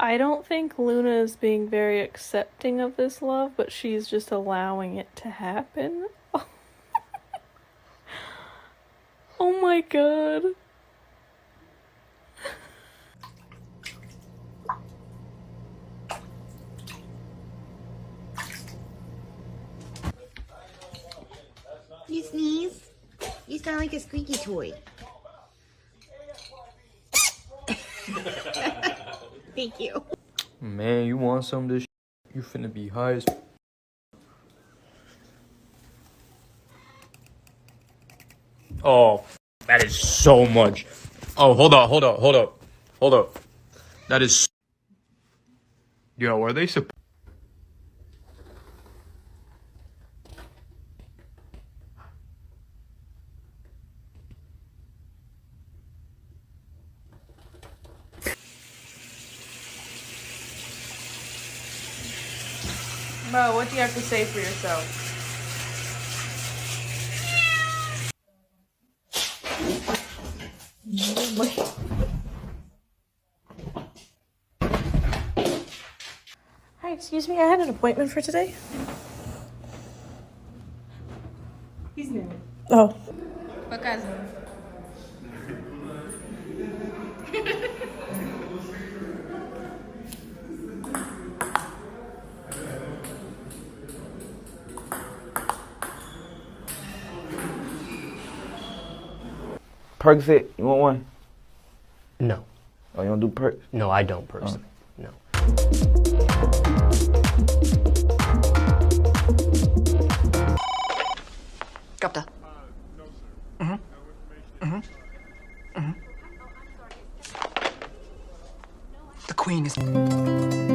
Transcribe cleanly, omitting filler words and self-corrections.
I don't think Luna is being very accepting of this love, but she's just allowing it to happen. Oh my god. You sneeze? You sound like a squeaky toy. Thank you. Man, you want some of this? You finna be high as. Oh, that is so much. Oh, hold up. That is. Yo, are they supposed? Bro, what do you have to say for yourself? Hi, excuse me, I had an appointment for today. He's new. Oh. What guy's new? Percocet, you want one? No. Oh, you don't do perks? No, I don't personally. No. Kapta. The Queen is...